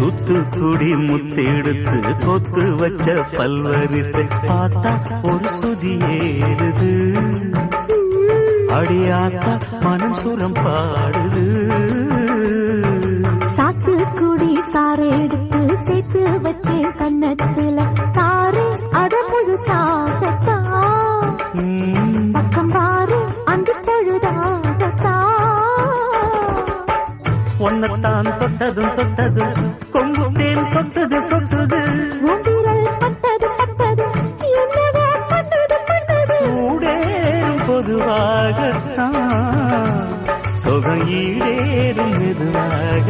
தூத்துக்குடி முத்தெடுத்து கொத்து வச்ச பல்வரிசை பார்த்தா ஒரு சுதி ஏறுது அடியாத்தா மனம் சுரம் பாடுது சாத்துக்குடி சாறு எடுத்து சேர்த்து வச்சு கண்ணத்துல தாரு அத முழுசாகத்தா பக்கம் பாரு அங்கு பழுதாகத்தா ஒன்னத்தான் தொட்டதும் தொட்டதும் கொங்கு தேன் சொத்துது சொத்துது உந்திரல் பட்டது பட்டது என்னவோ பண்ணது பண்ணது சூடேறும் பொதுவாகத்தான் சொகம் ஈடேறும் மெதுவாக